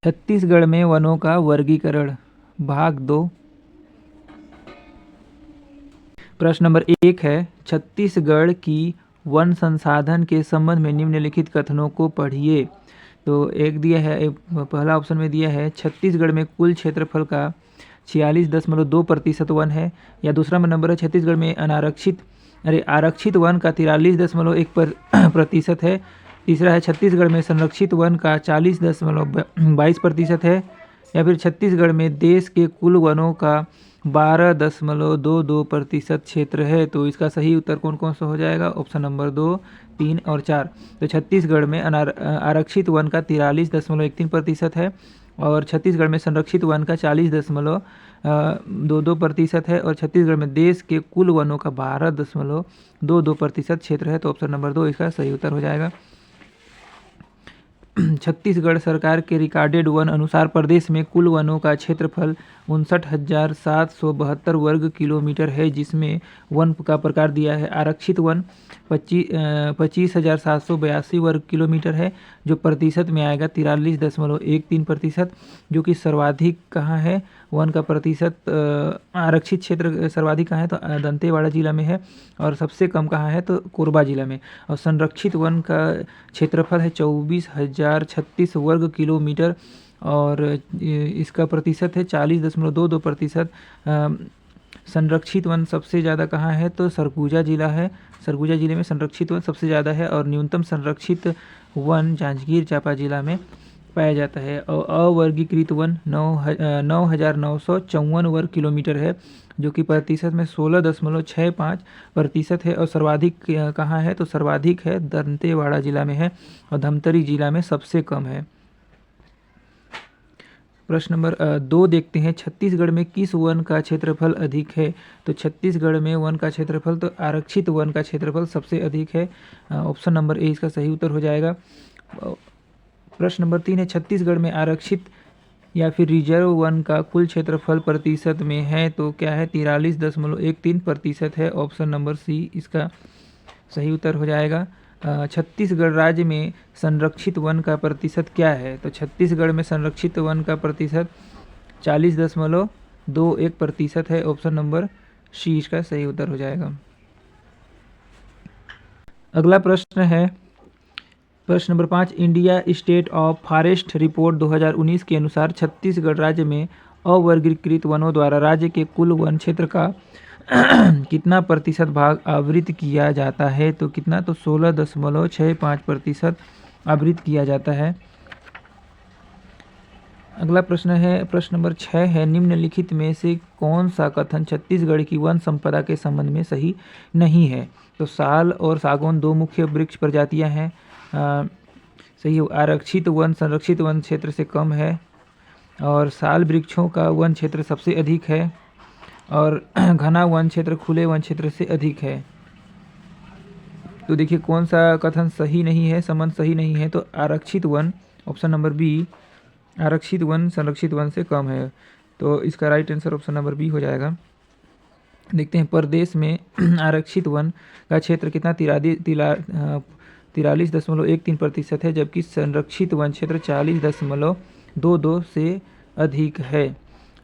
छत्तीसगढ़ में वनों का वर्गीकरण, भाग 2। प्रश्न नंबर 1 है, छत्तीसगढ़ की वन संसाधन के संबंध में निम्नलिखित कथनों को पढ़िए। तो एक दिया है, पहला ऑप्शन में दिया है छत्तीसगढ़ में कुल क्षेत्रफल का 46.2% वन है, या दूसरा नंबर है छत्तीसगढ़ में आरक्षित वन का 43.1% है, तीसरा है छत्तीसगढ़ में संरक्षित वन का 40.22% है, या फिर छत्तीसगढ़ में देश के कुल वनों का 12.22% क्षेत्र है। तो इसका सही उत्तर कौन कौन सा हो जाएगा? ऑप्शन नंबर 2, 3 और 4। तो छत्तीसगढ़ में आरक्षित वन का 43.13% है, और छत्तीसगढ़ में संरक्षित वन का 40.22% है, और छत्तीसगढ़ में देश के कुल वनों का 12.22% क्षेत्र है। तो ऑप्शन नंबर 2 इसका सही उत्तर हो जाएगा। छत्तीसगढ़ सरकार के रिकॉर्डेड वन अनुसार प्रदेश में कुल वनों का क्षेत्रफल 59,772 वर्ग किलोमीटर है, जिसमें वन का प्रकार दिया है आरक्षित वन 25,782 वर्ग किलोमीटर है, जो प्रतिशत में आएगा 43.13%, जो कि सर्वाधिक कहाँ है वन का प्रतिशत आरक्षित क्षेत्र सर्वाधिक कहाँ है? तो दंतेवाड़ा जिला में है, और सबसे कम कहाँ है? तो कोरबा जिला में। और संरक्षित वन का क्षेत्रफल है 24,036 वर्ग किलोमीटर, और इसका प्रतिशत है 40.22%। संरक्षित वन सबसे ज़्यादा कहाँ है? तो सरगुजा जिला है, सरगुजा जिले में संरक्षित वन सबसे ज़्यादा है, और न्यूनतम संरक्षित वन जांजगीर चांपा जिला में पाया जाता है। और अवर्गीकृत वन 9,954 वर्ग किलोमीटर है, जो कि प्रतिशत में 16.65% है, और सर्वाधिक कहाँ है? तो सर्वाधिक है दंतेवाड़ा जिला में है, और धमतरी जिला में सबसे कम है। प्रश्न नंबर 2 देखते हैं, छत्तीसगढ़ में किस वन का क्षेत्रफल अधिक है? तो छत्तीसगढ़ में वन का क्षेत्रफल, तो आरक्षित वन का क्षेत्रफल सबसे अधिक है। ऑप्शन नंबर ए इसका सही उत्तर हो जाएगा। प्रश्न नंबर 3 है, छत्तीसगढ़ में आरक्षित या फिर रिजर्व वन का कुल क्षेत्रफल प्रतिशत में है? तो क्या है? 43.13% है। ऑप्शन नंबर सी इसका सही उत्तर हो जाएगा। छत्तीसगढ़ राज्य में संरक्षित वन का प्रतिशत क्या है? तो छत्तीसगढ़ में संरक्षित वन का प्रतिशत 40.21% है। ऑप्शन नंबर सी इसका सही उत्तर हो जाएगा। अगला प्रश्न है, प्रश्न number 5, India state of forest report 2019 के अनुसार छत्तीसगढ़ राज्य में अवर्गीकृत वनों द्वारा राज्य के कुल वन क्षेत्र का कितना प्रतिशत भाग आवृत किया जाता है? तो कितना? तो 16.65% आवृत किया जाता है। अगला प्रश्न है, प्रश्न नंबर 6 है, निम्नलिखित में से कौन सा कथन छत्तीसगढ़ की वन संपदा के संबंध में सही नहीं है? तो साल और सागौन दो मुख्य वृक्ष प्रजातियां हैं। सही है। आरक्षित वन संरक्षित वन क्षेत्र से कम है, और साल वृक्षों का वन क्षेत्र सबसे अधिक है, और घना वन क्षेत्र खुले वन क्षेत्र से अधिक है। तो देखिए कौन सा कथन सही नहीं है, संबंध सही नहीं है? तो आरक्षित वन, ऑप्शन नंबर बी, आरक्षित वन संरक्षित वन से कम है। तो इसका right answer option number B हो जाएगा। देखते हैं, प्रदेश में आरक्षित वन का क्षेत्र कितना? 43.13% है, जबकि संरक्षित वन क्षेत्र 40.22 से अधिक है।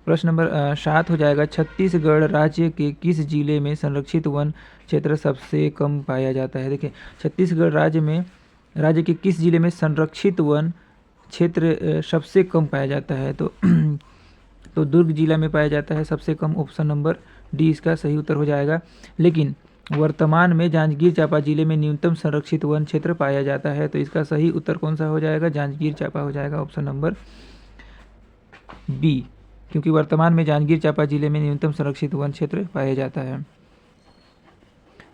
प्रश्न नंबर 7 हो जाएगा, छत्तीसगढ़ राज्य के किस जिले में संरक्षित वन क्षेत्र सबसे कम पाया जाता है? देखिए छत्तीसगढ़ राज्य के किस जिले में संरक्षित वन क्षेत्र सबसे कम पाया जाता है? तो दुर्ग जिला में पाया जाता है सबसे कम। ऑप्शन नंबर डी इसका सही उत्तर हो जाएगा। लेकिन वर्तमान में जांजगीर चांपा जिले में न्यूनतम संरक्षित वन क्षेत्र पाया जाता है। तो इसका सही उत्तर कौन सा हो जाएगा? जांजगीर चांपा हो जाएगा, ऑप्शन नंबर बी, क्योंकि वर्तमान में जांजगीर चांपा जिले में न्यूनतम संरक्षित वन क्षेत्र पाया जाता है।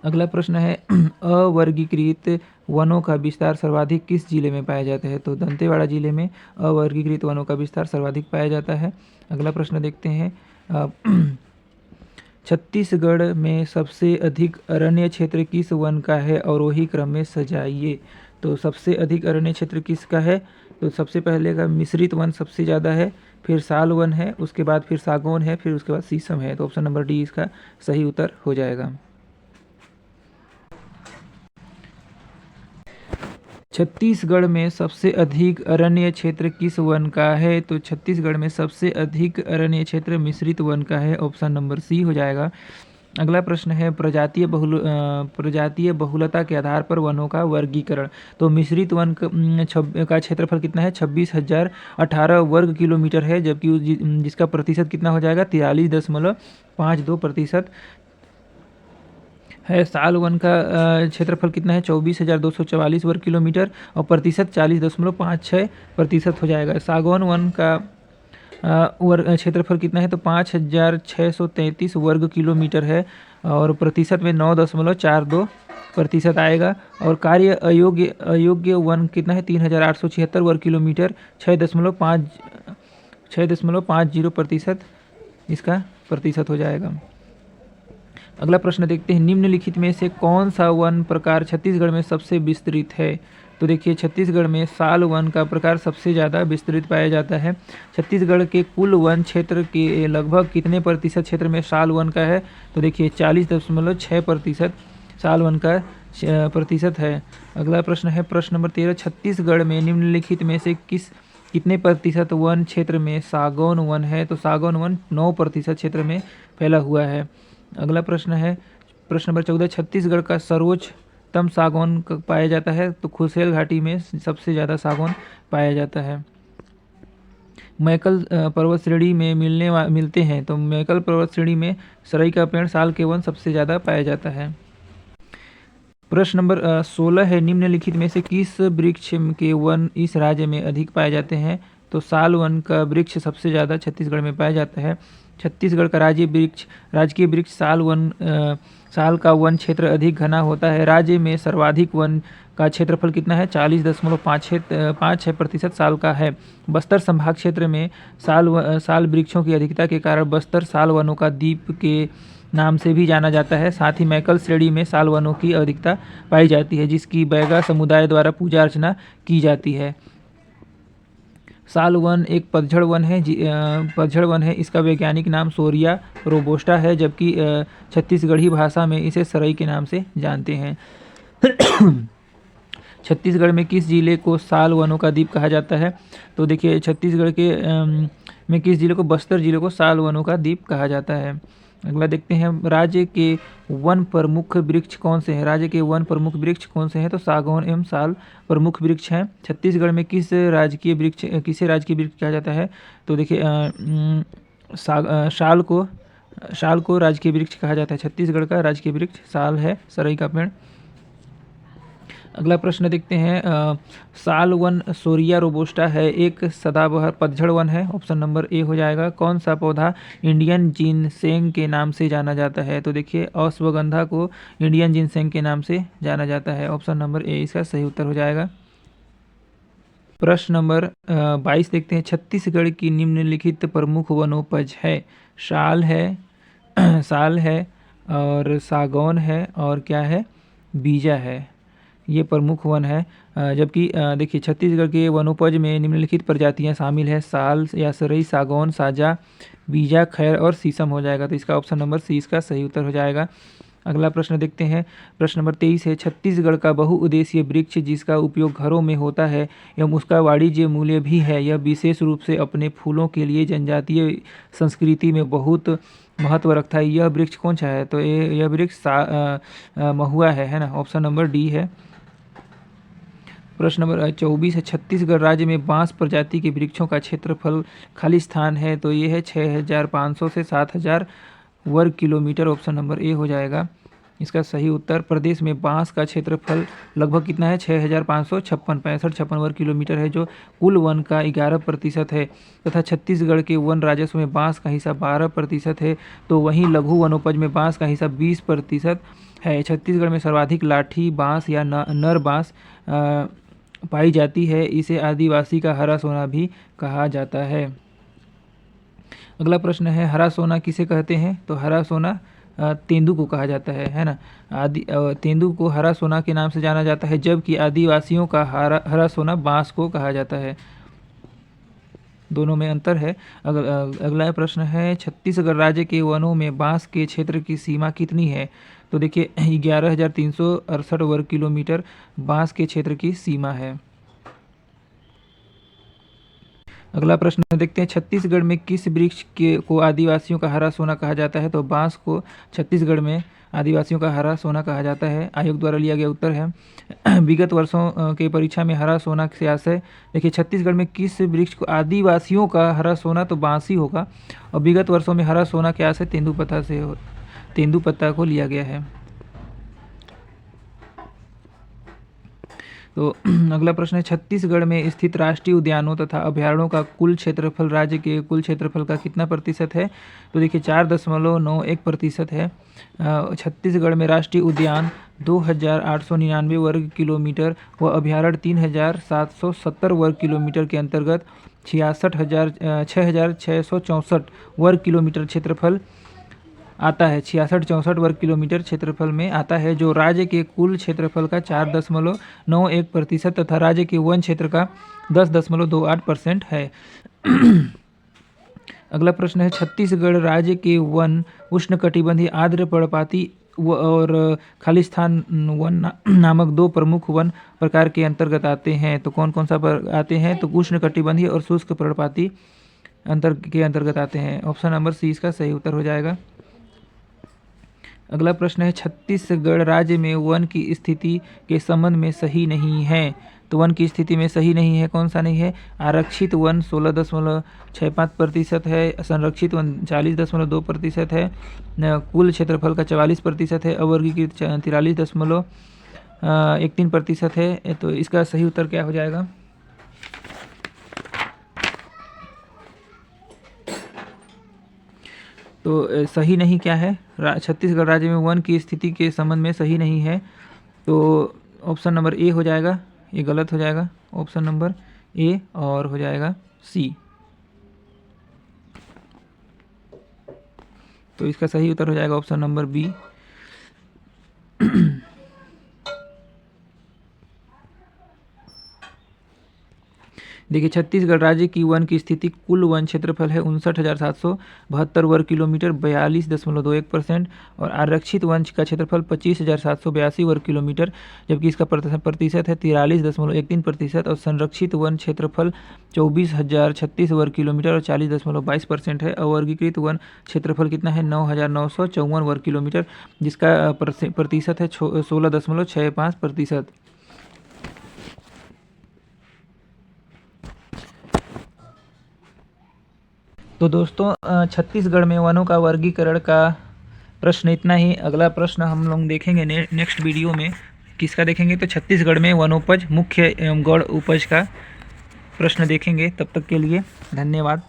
अगला प्रश्न है, अवर्गीकृत वनों का विस्तार सर्वाधिक किस जिले में पाया जाता है? तो दंतेवाड़ा जिले में अवर्गीकृत वनों का विस्तार सर्वाधिक पाया जाता है। अगला प्रश्न देखते हैं, छत्तीसगढ़ में सबसे अधिक अरण्य क्षेत्र किस वन का है? और वही क्रम में सजाइए। तो सबसे अधिक अरण्य क्षेत्र किसका है? तो सबसे पहले का मिश्रित वन सबसे ज़्यादा है, फिर साल वन है, उसके बाद फिर सागौन है, फिर उसके बाद शीशम है। तो ऑप्शन नंबर डी इसका सही उत्तर हो जाएगा। छत्तीसगढ़ में सबसे अधिक अरण्य क्षेत्र किस वन का है? तो छत्तीसगढ़ में सबसे अधिक अरण्य क्षेत्र मिश्रित वन का है। ऑप्शन नंबर सी हो जाएगा। अगला प्रश्न है प्रजातीय बहुलता के आधार पर वनों का वर्गीकरण। तो मिश्रित वन का क्षेत्रफल कितना है? 26,018 वर्ग किलोमीटर है, जबकि जिसका प्रतिशत कितना हो जाएगा? 43.52% है। साल वन का क्षेत्रफल कितना है? 24,244 वर्ग किलोमीटर और प्रतिशत 40.56% हो जाएगा। सागौन वन का क्षेत्रफल कितना है? तो 5,633 वर्ग किलोमीटर है और प्रतिशत में 9.42% आएगा। और कार्य अयोग्य वन कितना है? 3,876 वर्ग किलोमीटर, 6.50% इसका प्रतिशत हो जाएगा। अगला प्रश्न देखते हैं, निम्नलिखित में से कौन सा वन प्रकार छत्तीसगढ़ में सबसे विस्तृत है? तो देखिए, छत्तीसगढ़ में साल वन का प्रकार सबसे ज़्यादा विस्तृत पाया जाता है। छत्तीसगढ़ के कुल वन क्षेत्र के लगभग कितने प्रतिशत क्षेत्र में साल वन का है? तो देखिए 40.6% साल वन का प्रतिशत है। अगला प्रश्न है प्रश्न नंबर 13, छत्तीसगढ़ में निम्नलिखित में से कितने प्रतिशत वन क्षेत्र में सागौन वन है? तो सागौन वन 9% क्षेत्र में फैला हुआ है। अगला प्रश्न है प्रश्न नंबर 14, छत्तीसगढ़ का सर्वोच्चतम सागौन पाया जाता है? तो खुसेल घाटी में सबसे ज़्यादा सागौन पाया जाता है। मैकल पर्वत श्रेणी में मिलते हैं, तो मैकल पर्वत श्रेणी में सरई का पेड़ साल के वन सबसे ज़्यादा पाया जाता है। प्रश्न नंबर 16 है, निम्नलिखित में से किस वृक्ष के वन इस राज्य में अधिक पाए जाते हैं? तो साल वन का वृक्ष सबसे ज़्यादा छत्तीसगढ़ में पाया जाता है। छत्तीसगढ़ का राजकीय वृक्ष साल का वन क्षेत्र अधिक घना होता है। राज्य में सर्वाधिक वन का क्षेत्रफल कितना है? 40.56% साल का है। बस्तर संभाग क्षेत्र में साल वृक्षों की अधिकता के कारण बस्तर साल वनों का द्वीप के नाम से भी जाना जाता है। साथ ही मैकल श्रेणी में साल वनों की अधिकता पाई जाती है, जिसकी बैगा समुदाय द्वारा पूजा अर्चना की जाती है। साल वन एक पतझड़ वन है। इसका वैज्ञानिक नाम सोरिया रोबोस्टा है, जबकि छत्तीसगढ़ी भाषा में इसे सरई के नाम से जानते हैं। छत्तीसगढ़ में किस जिले को साल वनों का द्वीप कहा जाता है? तो देखिए, छत्तीसगढ़ के में किस जिले को? बस्तर जिले को साल वनों का द्वीप कहा जाता है। अगला देखते हैं, राज्य के वन प्रमुख वृक्ष कौन से हैं? राज्य के वन प्रमुख वृक्ष कौन से हैं? तो सागौन एवं साल प्रमुख वृक्ष हैं। छत्तीसगढ़ में किसे राजकीय वृक्ष कहा जाता है? तो देखिए, साल को राजकीय वृक्ष कहा जाता है। छत्तीसगढ़ का राजकीय वृक्ष साल है, सरई का पेड़। अगला प्रश्न देखते हैं, साल वन सोरिया रोबोस्टा है, एक सदाबहार पतझड़ वन है। ऑप्शन नंबर ए हो जाएगा। कौन सा पौधा इंडियन जिनसेंग के नाम से जाना जाता है? तो देखिए, अश्वगंधा को इंडियन जिनसेंग के नाम से जाना जाता है। ऑप्शन नंबर ए इसका सही उत्तर हो जाएगा। प्रश्न नंबर 22 देखते हैं, छत्तीसगढ़ की निम्नलिखित प्रमुख वनोपज है। साल है और सागौन है और क्या है? बीजा है। ये प्रमुख वन है। जबकि देखिए, छत्तीसगढ़ के वनोपज में निम्नलिखित प्रजातियां शामिल है। साल या सरई, सागौन, साजा, बीजा, खैर और शीशम हो जाएगा। तो इसका ऑप्शन नंबर सी इसका सही उत्तर हो जाएगा। अगला प्रश्न देखते हैं, प्रश्न नंबर 23 है, छत्तीसगढ़ का बहुउद्देशीय वृक्ष जिसका उपयोग घरों में होता है एवं उसका वाणिज्य मूल्य भी है, यह विशेष रूप से अपने फूलों के लिए जनजातीय संस्कृति में बहुत महत्व रखता है। यह वृक्ष कौन सा है? तो यह वृक्ष महुआ है ना। ऑप्शन नंबर डी है। प्रश्न नंबर 24 है, छत्तीसगढ़ राज्य में बांस प्रजाति के वृक्षों का क्षेत्रफल खाली स्थान है, तो ये है 6,500 से 7,000 वर्ग किलोमीटर। ऑप्शन नंबर ए हो जाएगा इसका सही उत्तर। प्रदेश में बांस का क्षेत्रफल लगभग कितना है? 6,556 वर्ग किलोमीटर है, जो कुल वन का 11% है। तथा छत्तीसगढ़ के वन राजस्व में बांस का हिस्सा 12% है, तो वहीं लघु वनोपज में बांस का हिस्सा 20% है। छत्तीसगढ़ में सर्वाधिक लाठी बांस या नर बांस पाई जाती है। इसे आदिवासी का हरा सोना भी कहा जाता है। अगला प्रश्न है, हरा सोना किसे कहते हैं? तो हरा सोना तेंदू को कहा जाता है ना। तेंदू को हरा सोना के नाम से जाना जाता है, जबकि आदिवासियों का हरा सोना बांस को कहा जाता है। दोनों में अंतर है। अगला प्रश्न है, छत्तीसगढ़ राज्य के वनों में बांस के क्षेत्र की सीमा कितनी है? तो देखिए 11,368 वर्ग किलोमीटर बांस के क्षेत्र की सीमा है। अगला प्रश्न देखते हैं, छत्तीसगढ़ में किस वृक्ष को आदिवासियों का हरा सोना कहा जाता है? तो बांस को छत्तीसगढ़ में आदिवासियों का हरा सोना कहा जाता है। आयोग द्वारा लिया गया उत्तर है। विगत वर्षों के परीक्षा में हरा सोना से आशय, देखिए छत्तीसगढ़ में किस वृक्ष को आदिवासियों का हरा सोना, तो बांस ही होगा। और विगत वर्षों में हरा सोना के आशय तेंदुपत्ता को लिया गया है। तो अगला प्रश्न है, छत्तीसगढ़ में स्थित राष्ट्रीय उद्यानों तथा अभयारण्यों का कुल क्षेत्रफल राज्य के कुल क्षेत्रफल का कितना प्रतिशत है? तो देखिए 4.91% है। छत्तीसगढ़ में राष्ट्रीय उद्यान 2,899 वर्ग किलोमीटर व अभयारण्य 3,770 वर्ग किलोमीटर के अंतर्गत 6,664 वर्ग किलोमीटर क्षेत्रफल आता है। 66-64 वर्ग किलोमीटर क्षेत्रफल में आता है, जो राज्य के कुल क्षेत्रफल का 4.91% तथा राज्य के वन क्षेत्र का 10.28% है। अगला प्रश्न है, छत्तीसगढ़ राज्य के वन उष्णकटिबंधीय आर्द्र पर्णपाती और खालिस्तान वन नामक दो प्रमुख वन प्रकार के अंतर्गत आते हैं। तो कौन कौन सा आते हैं? तो उष्णकटिबंधीय और शुष्क पर्णपाती के अंतर्गत आते हैं। ऑप्शन नंबर सी इसका सही उत्तर हो जाएगा। अगला प्रश्न है, छत्तीसगढ़ राज्य में वन की स्थिति के संबंध में सही नहीं है। तो वन की स्थिति में सही नहीं है, कौन सा नहीं है? आरक्षित वन 16.65% है, संरक्षित वन 40.2% है, कुल क्षेत्रफल का 44% है, अवर्गीकृत 43.13% है। तो इसका सही उत्तर क्या हो जाएगा? तो सही नहीं क्या है? छत्तीसगढ़ राज्य में वन की स्थिति के संबंध में सही नहीं है, तो ऑप्शन नंबर ए हो जाएगा। ये गलत हो जाएगा, ऑप्शन नंबर ए, और हो जाएगा सी। तो इसका सही उत्तर हो जाएगा ऑप्शन नंबर बी। देखिए छत्तीसगढ़ राज्य की वन की स्थिति, कुल वन क्षेत्रफल है 59,772 वर्ग किलोमीटर 42.21%, और आरक्षित वन का क्षेत्रफल 25,782 वर्ग किलोमीटर, जबकि इसका प्रतिशत है 43.13%, और संरक्षित वन क्षेत्रफल 24,036 वर्ग किलोमीटर और 40.22% है। अवर्गीकृत वन क्षेत्रफल कितना है? 9,954 वर्ग किलोमीटर, जिसका प्रतिशत है 16.65%। तो दोस्तों छत्तीसगढ़ में वनों का वर्गीकरण का प्रश्न इतना ही। अगला प्रश्न हम लोग देखेंगे नेक्स्ट वीडियो में। किसका देखेंगे? तो छत्तीसगढ़ में वनोपज मुख्य एवं गौण उपज का प्रश्न देखेंगे। तब तक के लिए धन्यवाद।